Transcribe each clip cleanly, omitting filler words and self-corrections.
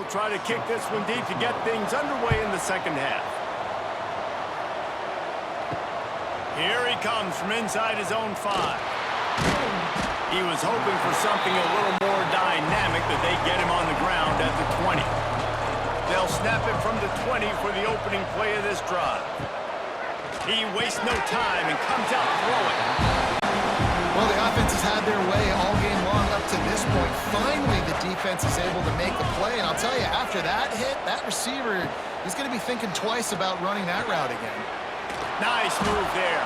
try to kick this one deep to get things underway in the second half. Here he comes from inside his own 5. He was hoping for something a little more dynamic, but they get him on the ground at the 20. They'll snap it from the 20 for the opening play of this drive. He wastes no time and comes out throwing. Well, the offense has had their way all game long up to this point. Finally, the defense is able to make a play. And I'll tell you, after that hit, that receiver is going to be thinking twice about running that route again. Nice move there.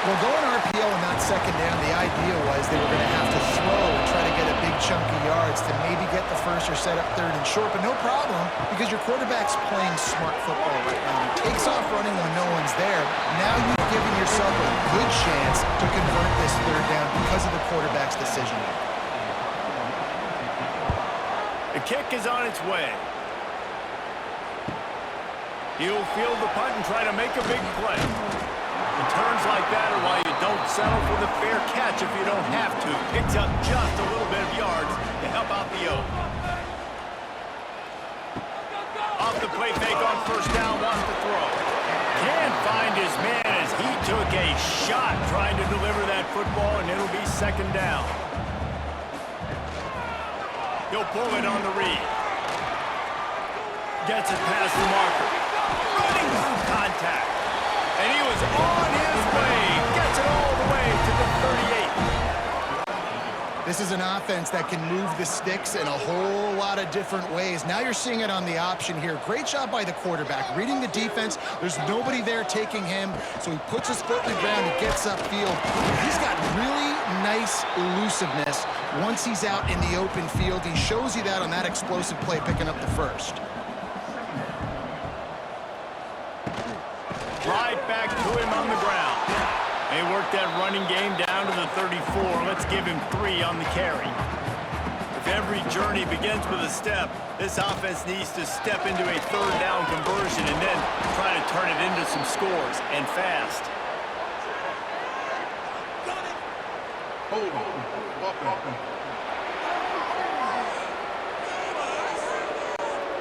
Well, going RPO in that second down, the idea was they were going to have to throw and try to get a big chunk of yards to maybe get the first or set up third and short, but no problem because your quarterback's playing smart football right now. He takes off running when no one's there. Now you've given yourself a good chance to convert this third down because of the quarterback's decision. The kick is on its way. He'll field the punt and try to make a big play. Returns like that are why you don't settle for the fair catch if you don't have to. Picks up just a little bit of yards to help out the O. Off the play fake on first down, wants to throw. Can't find his man as he took a shot trying to deliver that football, and it'll be second down. He'll pull it on the read. Gets it past the marker. Running through contact. And he was on his way. Gets it all the way to the 38. This is an offense that can move the sticks in a whole lot of different ways. Now you're seeing it on the option here. Great job by the quarterback. Reading the defense. There's nobody there taking him. So he puts his foot in the ground and gets upfield. He's got really nice elusiveness once he's out in the open field. He shows you that on that explosive play picking up the first. Right back to him on the ground. They work that running game down to the 34. Let's give him 3 on the carry. If every journey begins with a step, this offense needs to step into a third down conversion and then try to turn it into some scores, and fast. Hold on.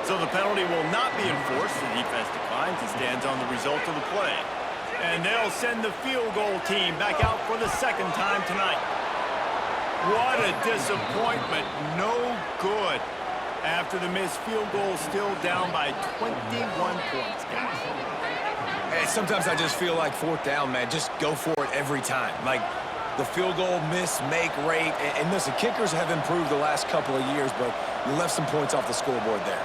So the penalty will not be enforced. The defense declines and stands on the result of the play. And they'll send the field goal team back out for the second time tonight. What a disappointment. No good. After the missed field goal, still down by 21 points, guys. Hey, sometimes I just feel like fourth down, man. Just go for it every time. Like the field goal miss, make rate. And listen, kickers have improved the last couple of years, but you left some points off the scoreboard there.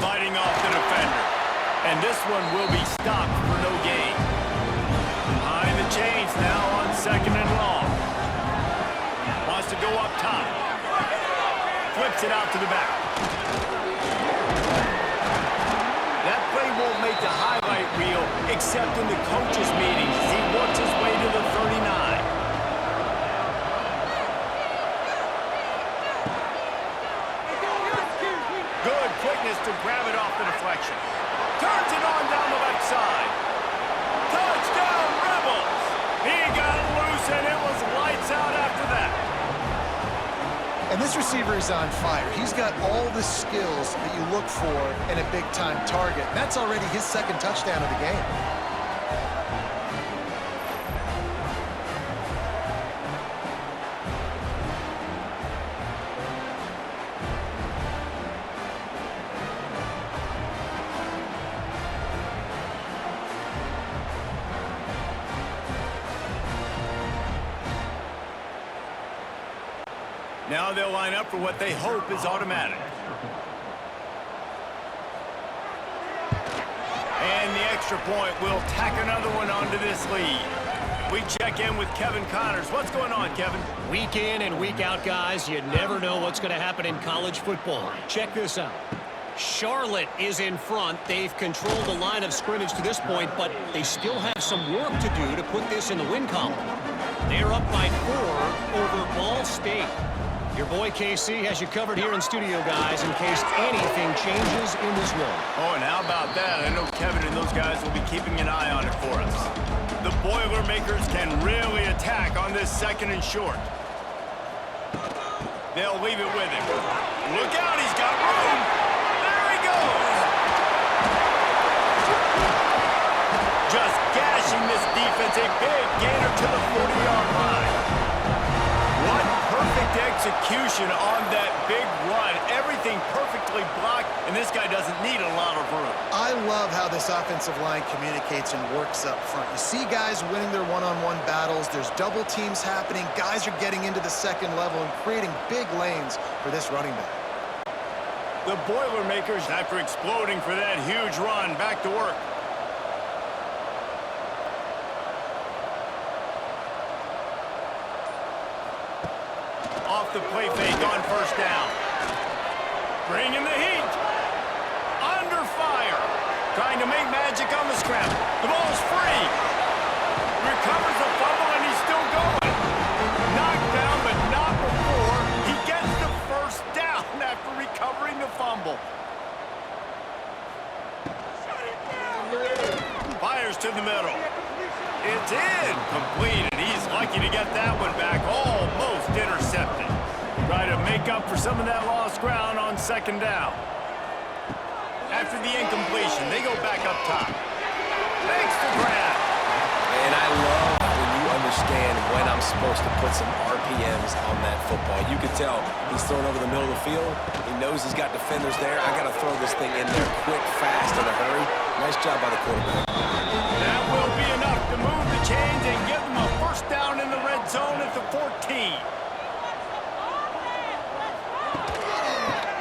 Fighting off the defender. And this one will be stopped for no gain. Behind the chains now on second and long. Wants to go up top. Flips it out to the back. That play won't make the highlight reel except in the coaches' meetings as he works his way to the 39. Good quickness to grab it off the deflection. Turns it on down the left side. Touchdown, Rebels! He got loose and it was lights out after that. And this receiver is on fire. He's got all the skills that you look for in a big-time target. That's already his second touchdown of the game. Now they'll line up for what they hope is automatic. And the extra point will tack another one onto this lead. We check in with Kevin Connors. What's going on, Kevin? Week in and week out, guys, you never know what's going to happen in college football. Check this out. Charlotte is in front. They've controlled the line of scrimmage to this point, but they still have some work to do to put this in the win column. They're up by 4 over Ball State. Your boy KC has you covered here in studio, guys, in case anything changes in this one. Oh, and how about that? I know Kevin and those guys will be keeping an eye on Boilermakers can really attack on this second and short. They'll leave it with him. Look out, he's got room. There he goes. Just gashing this defense, a big gainer to the 40-yard line. What perfect execution on that big run. Everything perfectly blocked, and this guy doesn't need a lot of room. I love how this offensive line communicates and works up front. You see guys winning their one-on-one battles. There's double teams happening. Guys are getting into the second level and creating big lanes for this running back. The Boilermakers, after exploding for that huge run, back to work. Off the play fake on first down. Bringing the heat. Under fire. Trying to make magic on the scramble. The ball's free. Recovers the fumble and he's still going. Knocked down but not before. He gets the first down after recovering the fumble. Fires to the middle. It's incomplete, and he's lucky to get that one back. Almost intercepted. Try to make up for some of that lost ground on second down. After the incompletion, they go back up top. Makes the grab. And I love when you understand when I'm supposed to put some RPMs on that football. You can tell he's throwing over the middle of the field. He knows he's got defenders there. I got to throw this thing in there quick, fast, in a hurry. Nice job by the quarterback. That will be enough to move the chains and give them a first down in the red zone at the 14.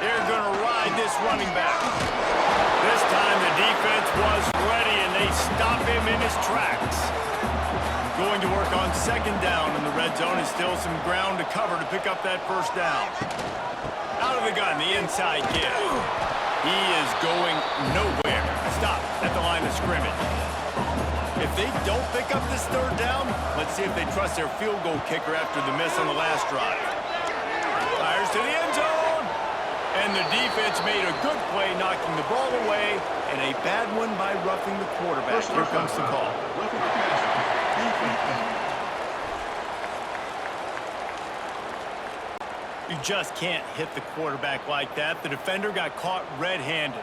They're going to ride this running back. This time the defense was ready and they stop him in his tracks. Going to work on second down in the red zone and still some ground to cover to pick up that first down. Out of the gun, the inside give. He is going nowhere. Stop at the line of scrimmage. If they don't pick up this third down, let's see if they trust their field goal kicker after the miss on the last drive. Fires to the end zone. And the defense made a good play knocking the ball away, and a bad one by roughing the quarterback. Here comes the call. You just can't hit the quarterback like that. The defender got caught red-handed.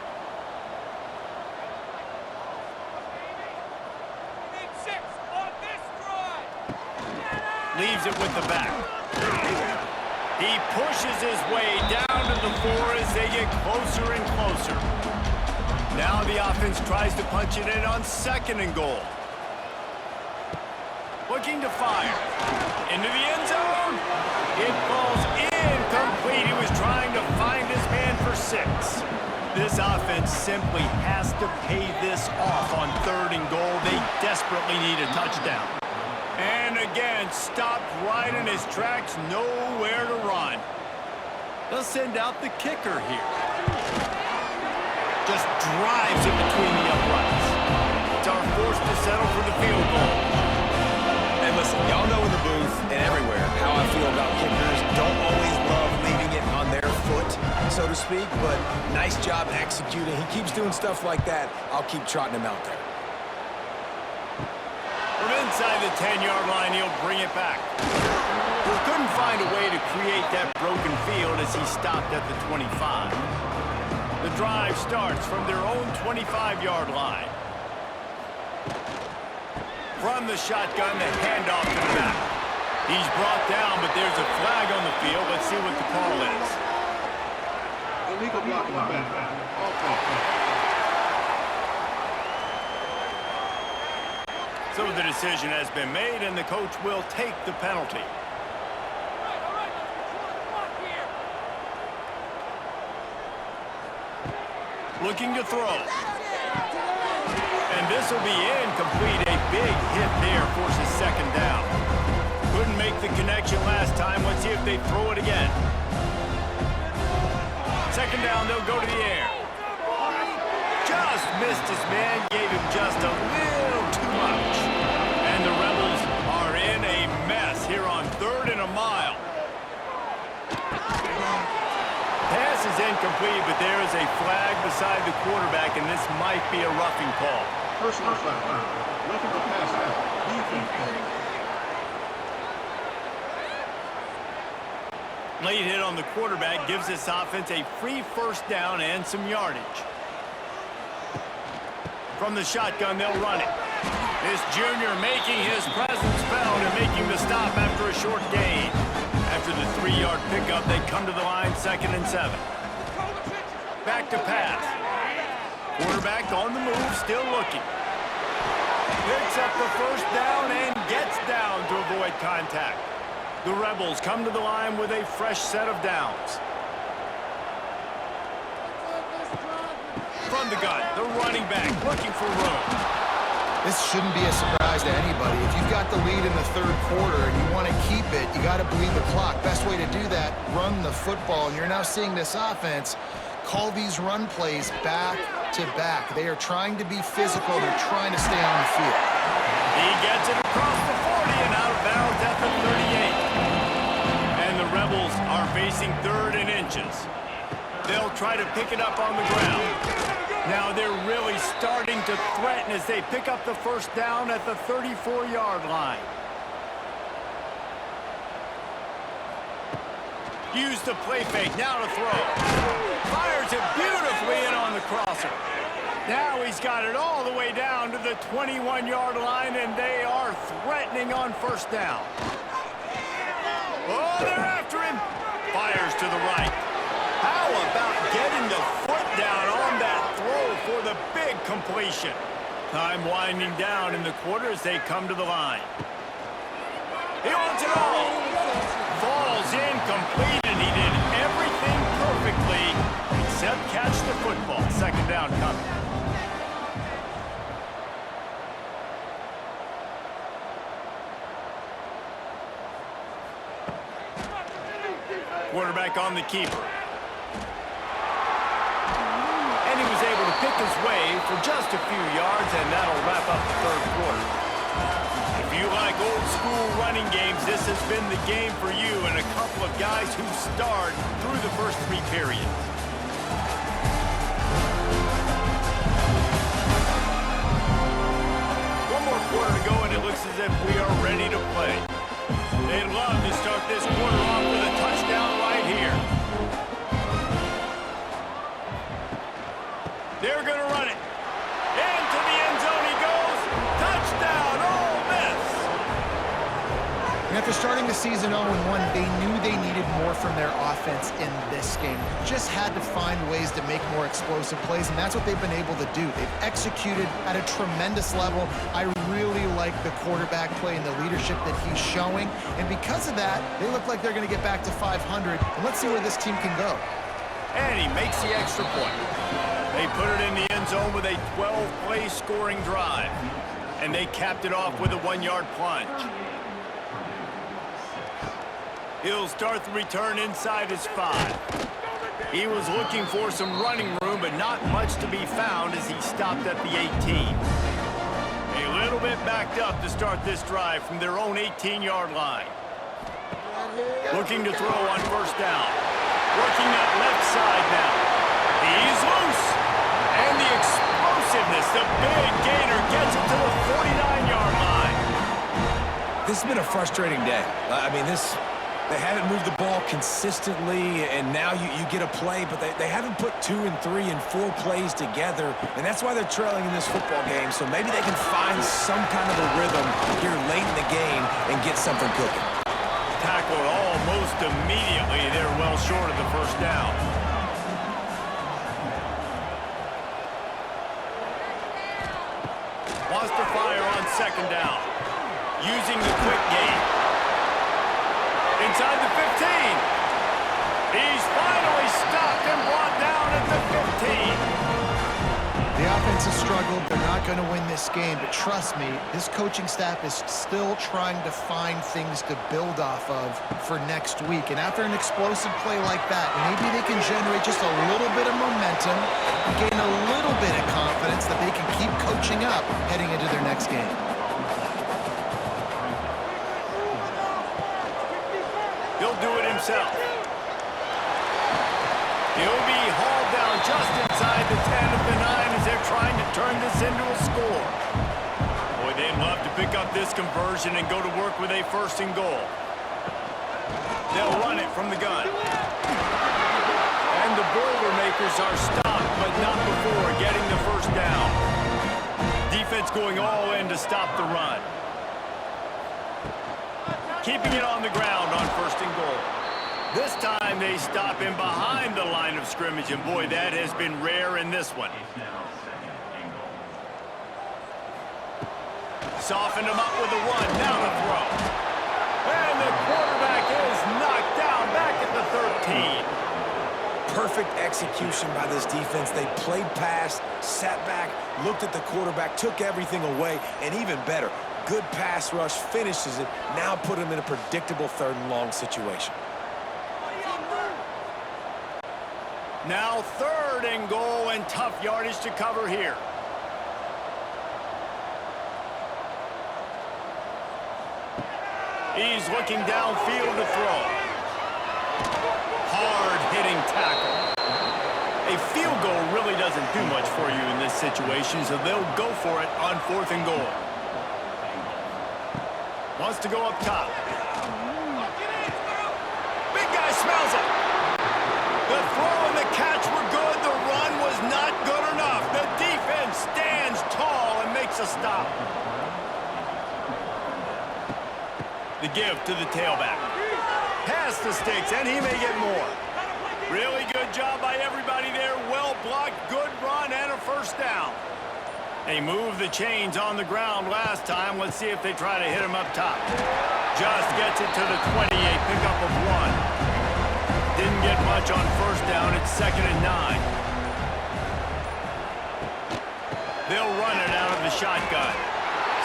Leaves it with the back. He pushes his way down to the 4 as they get closer and closer. Now the offense tries to punch it in on second and goal. Looking to fire. Into the end zone. It falls incomplete. He was trying to find his man for 6. This offense simply has to pay this off on third and goal. They desperately need a touchdown. And again, stopped right in his tracks, nowhere to run. They'll send out the kicker here. Just drives it between the uprights. It's our forced to settle for the field goal. And listen, y'all know in the booth and everywhere how I feel about kickers. Don't always love leaving it on their foot, so to speak, but nice job executing. He keeps doing stuff like that. I'll keep trotting him out there. From inside the 10-yard line, he'll bring it back. Couldn't find a way to create that broken field as he stopped at the 25. The drive starts from their own 25-yard line. From the shotgun, the handoff to the back. He's brought down, but there's a flag on the field. Let's see what the call is. Illegal blocking the back. So the decision has been made, and the coach will take the penalty. Looking to throw. And this will be incomplete. A big hit there forces second down. Couldn't make the connection last time. Let's see if they throw it again. Second down, they'll go to the air. Just missed his man, gave him just a little too much. And the Rebels are in a mess here on third and a mile. Pass is incomplete, but there is a flag beside the quarterback, and this might be a roughing call. Personal flag. Roughing the pass. Defense. Late hit on the quarterback gives this offense a free first down and some yardage. From the shotgun, they'll run it. This junior making his presence felt and making the stop after a short gain. After the 3-yard pickup, they come to the line 2nd and 7. Back to pass. Quarterback on the move, still looking. Picks up the first down and gets down to avoid contact. The Rebels come to the line with a fresh set of downs. From the gun, the running back looking for room. This shouldn't be a surprise to anybody. If you've got the lead in the 3rd quarter and you want to keep it, you got to bleed the clock. Best way to do that, run the football. And you're now seeing this offense call these run plays back to back. They are trying to be physical. They're trying to stay on the field. He gets it across the 40 and out of bounds at the 38. And the Rebels are facing 3rd and inches. They'll try to pick it up on the ground. Now they're really starting to threaten as they pick up the first down at the 34-yard line. Use the play fake, now to throw. Fires it beautifully in on the crosser. Now he's got it all the way down to the 21-yard line, and they are threatening on first down. Oh, they're after him. Fires to the right. How about getting the foot down on that throw for the big completion? Time winding down in the quarter as they come to the line. He wants it all. Falls incomplete, and he did everything perfectly except catch the football. 2nd down coming. Quarterback on the keeper. And he was able to pick his way for just a few yards, and that'll wrap up the 3rd quarter. If you like old school running games, this has been the game for you and a couple of guys who starred through the first 3 periods. One more quarter to go, and it looks as if we are ready to play. They'd love to start this quarter off with a touchdown right here. They're going to run it. Into the end zone he goes. Touchdown, Ole Miss. And after starting the season 0-1, they knew they needed more from their offense in this game. Just had to find ways to make more explosive plays, and that's what they've been able to do. They've executed at a tremendous level. I really like the quarterback play and the leadership that he's showing, and because of that, they look like they're going to get back to 500, and let's see where this team can go. And he makes the extra point. They put it in the end zone with a 12-play scoring drive, and they capped it off with a 1-yard plunge. He'll start the return inside his 5. He was looking for some running room, but not much to be found as he stopped at the 18. A little bit backed up to start this drive from their own 18-yard line. Looking to throw on first down. Working that left side now. He's loose. And the explosiveness, the big gainer gets it to the 49-yard line. This has been a frustrating day. I mean, they haven't moved the ball consistently, and now you get a play, but they haven't put 2 and 3 and 4 plays together, and that's why they're trailing in this football game. So maybe they can find some kind of a rhythm here late in the game and get something cooking. Tackled almost immediately. They're well short of the first down. Wants to fire on 2nd down. Using the quick game. Inside the 15. He's finally stopped and brought down at the 15. The offense has struggled. They're not going to win this game, but trust me, this coaching staff is still trying to find things to build off of for next week. And after an explosive play like that, maybe they can generate just a little bit of momentum and gain a little bit of confidence that they can keep coaching up heading into their next game. He'll do it himself. He'll be hauled down just inside the 10 of the 9 as they're trying to turn this into a score. Boy, they'd love to pick up this conversion and go to work with a 1st and goal. They'll run it from the gun. And the Boilermakers are stopped, but not before getting the first down. Defense going all in to stop the run. Keeping it on the ground on 1st and goal. This time they stop him behind the line of scrimmage, and boy, that has been rare in this one. Softened him up with a run, now the throw. And the quarterback is knocked down back at the 13. Perfect execution by this defense. They played pass, sat back, looked at the quarterback, took everything away, and even better, good pass rush, finishes it, now put him in a predictable 3rd and long situation. Now 3rd and goal, and tough yardage to cover here. He's looking downfield to throw. Hard-hitting tackle. A field goal really doesn't do much for you in this situation, so they'll go for it on 4th and goal. Wants to go up top. Big guy smells it. The throw and the catch were good. The run was not good enough. The defense stands tall and makes a stop. The give to the tailback. Past the sticks, and he may get more. Really good job by everybody there. Well blocked, good run, and a 1st down. They moved the chains on the ground last time. Let's see if they try to hit him up top. Just gets it to the 28, pickup of 1. Didn't get much on 1st down. It's 2nd and 9. They'll run it out of the shotgun.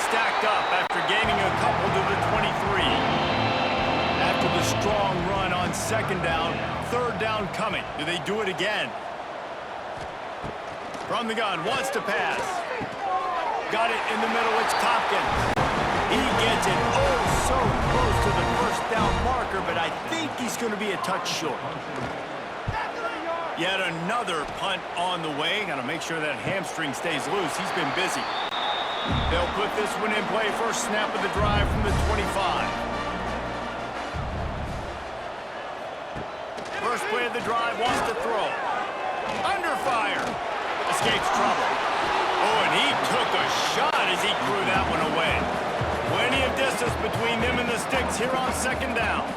Stacked up after gaining a couple to the 23. After the strong run on 2nd down, 3rd down coming. Do they do it again? From the gun, wants to pass. Got it in the middle, it's Tompkins. He gets it so close to the 1st down marker, but I think he's going to be a touch short. Yet another punt on the way. Got to make sure that hamstring stays loose. He's been busy. They'll put this one in play. First snap of the drive from the 25. First play of the drive, wants to throw. Under fire. Escapes trouble. Oh, and he took a shot as he threw that one away. Plenty of distance between them and the sticks here on 2nd down.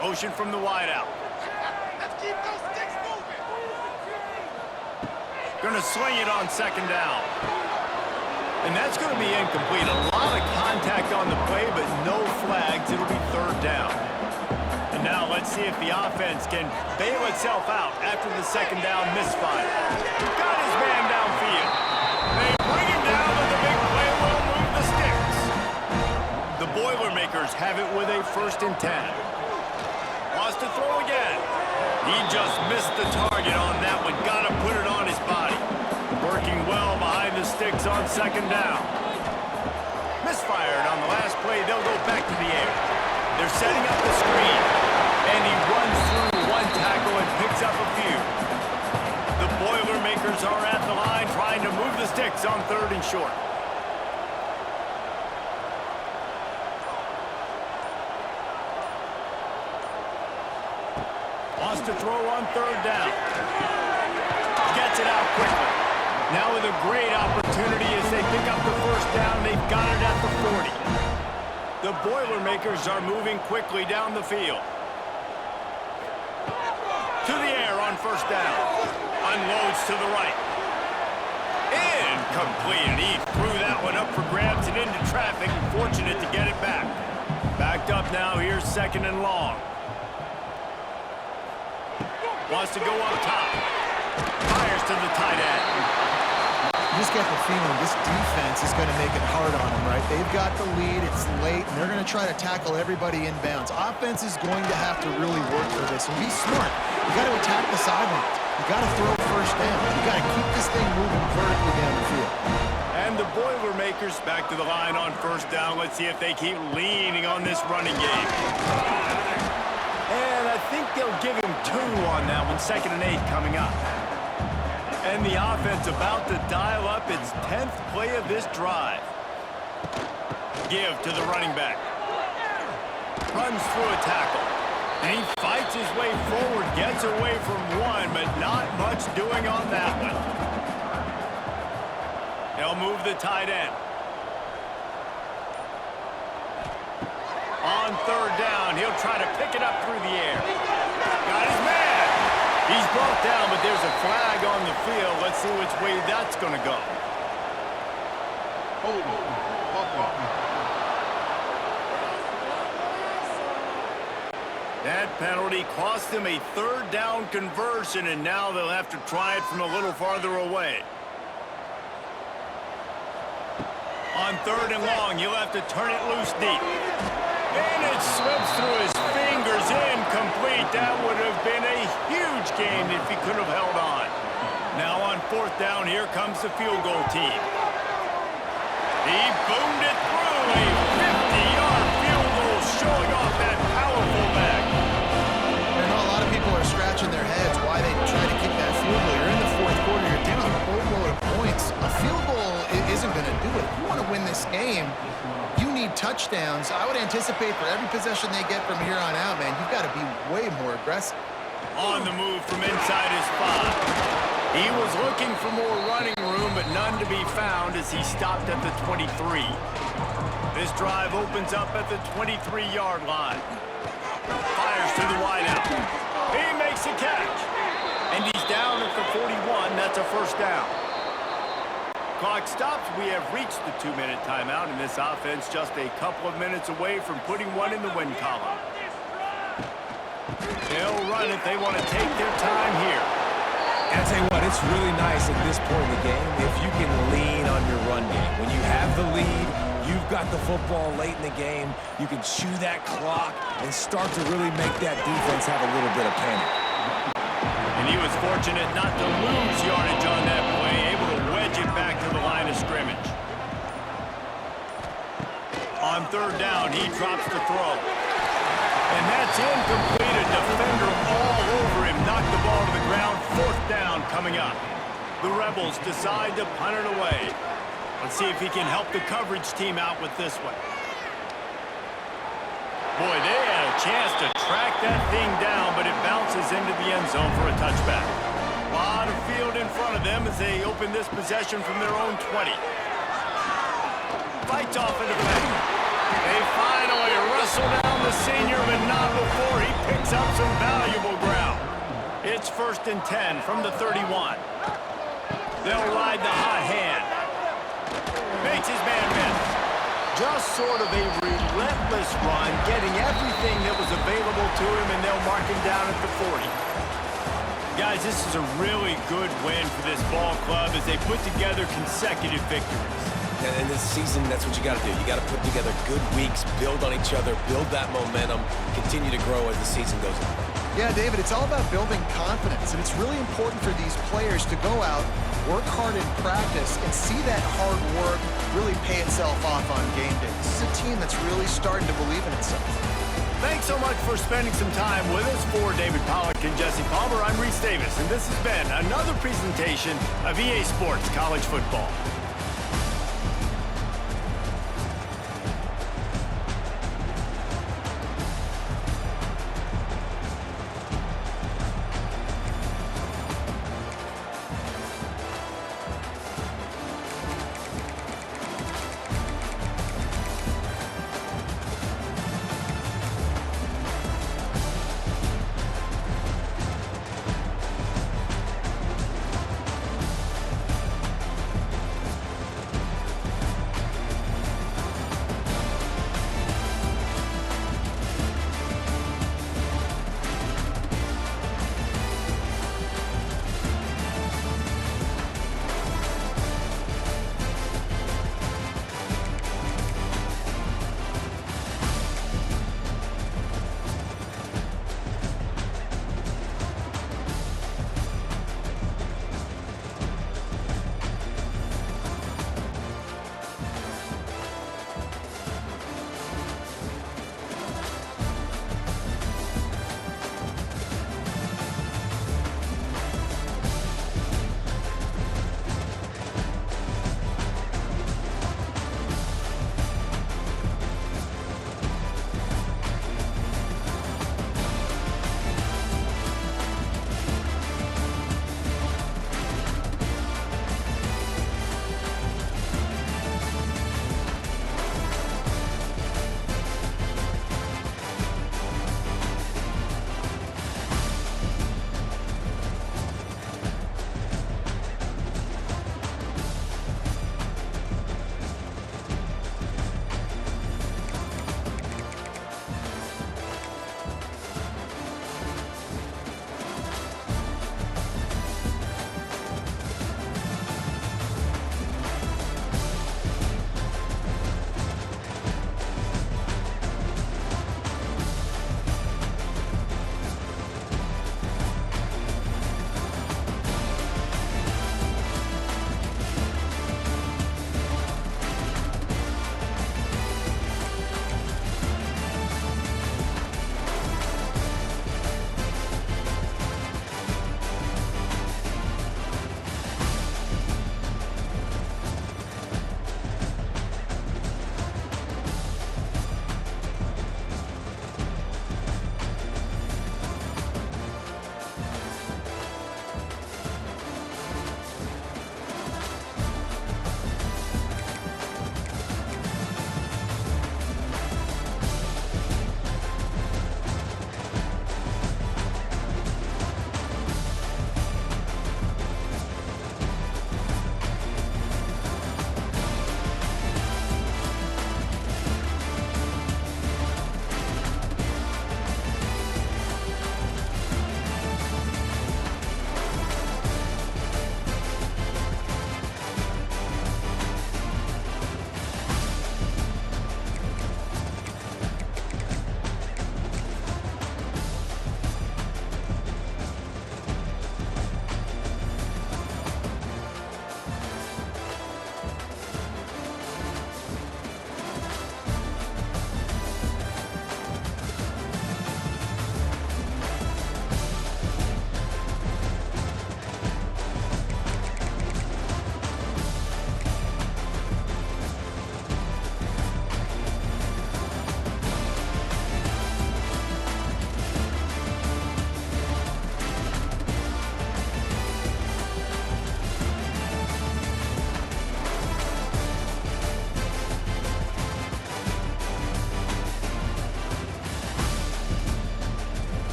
Motion from the wideout. Let's keep those sticks moving. Gonna swing it on 2nd down. And that's gonna be incomplete. A lot of contact on the play, but no flags. It'll be 3rd down. And now let's see if the offense can bail itself out after the 2nd down misfire. Got his man downfield. They bring him down, but the big play will move the sticks. The Boilermakers have it with a 1st and 10. Wants to throw again. He just missed the target on that one. Got to put it on his body. Working well behind the sticks on 2nd down. Misfired on the last play. They'll go back to the air. They're setting up the screen. And he runs through one tackle and picks up a few. The Boilermakers are at the line trying to move the sticks on 3rd and short. Wants to throw on 3rd down. Gets it out quickly. Now with a great opportunity as they pick up the 1st down. They've got it at the 40. The Boilermakers are moving quickly down the field. To the air on 1st down. Unloads to the right. Incomplete. And he threw that one up for grabs and into traffic. Fortunate to get it back. Backed up now. Here's 2nd and long. Wants to go up top. Fires to the tight end. You just get the feeling this defense is going to make it hard on them, right? They've got the lead, it's late, and they're going to try to tackle everybody inbounds. Offense is going to have to really work for this and be smart. You got to attack the sidelines. You got to throw 1st down. You got to keep this thing moving vertically down the field. And the Boilermakers back to the line on 1st down. Let's see if they keep leaning on this running game. And I think they'll give him 2 on that one. 2nd and 8 coming up. And the offense about to dial up its 10th play of this drive. Give to the running back. runs through a tackle. And he fights his way forward, gets away from one, but not much doing on that one. They'll move the tight end. On third down, he'll try to pick it up through the air. Got his man. He's brought down, but there's a flag on the field. Let's see which way that's going to go. That penalty cost them a third down conversion, and now they'll have to try it from a little farther away. On third and long, you'll have to turn it loose deep. And it slips through his fingers, incomplete. That would have been a huge gain if he could have held on. Now on fourth down, here comes the field goal team. He boomed it through a 50-yard field goal, showing off that powerful back. I know a lot of people are scratching their heads why they try to kick that field goal. You're in the fourth quarter, you're down a boatload of points. A field goal isn't going to do it. If you want to win this game, you need touchdowns. I would anticipate for every possession they get from here on out, man, you've got to be way more aggressive. On the move from inside his 5. He was looking for more running room, but none to be found as he stopped at the 23. This drive opens up at the 23-yard line. Fires to the wideout. He makes a catch. And he's down at the 41. That's a first down. Clock stops. We have reached the 2-minute timeout, and this offense just a couple of minutes away from putting one in the win column. They'll run it. They want to take their time here. And I'll tell you what, it's really nice at this point in the game if you can lean on your run game. When you have the lead, you've got the football late in the game, you can chew that clock and start to really make that defense have a little bit of panic. And he was fortunate not to lose yardage on that play, able to wedge it back to the line of scrimmage. On third down, he drops the throw. And that's incomplete. A defender all over him. Knocked the ball to the ground. Fourth down coming up. The Rebels decide to punt it away. Let's see if he can help the coverage team out with this one. Boy, they had a chance to track that thing down, but it bounces into the end zone for a touchback. A lot of field in front of them as they open this possession from their own 20. Fights off into play. They finally wrestle down the senior, but not before he picks up some valuable ground. It's 1st and 10 from the 31. They'll ride the hot hand. Makes his man miss. Just sort of a relentless run, getting everything that was available to him, and they'll mark him down at the 40. Guys, this is a really good win for this ball club as they put together consecutive victories. And this season, that's what you got to do. You got to put together good weeks, build on each other, build that momentum, continue to grow as the season goes on. Yeah, David, it's all about building confidence, and it's really important for these players to go out, work hard in practice, and see that hard work really pay itself off on game day. This is a team that's really starting to believe in itself. Thanks so much for spending some time with us. For David Pollack and Jesse Palmer, I'm Reese Davis, and this has been another presentation of EA Sports College Football.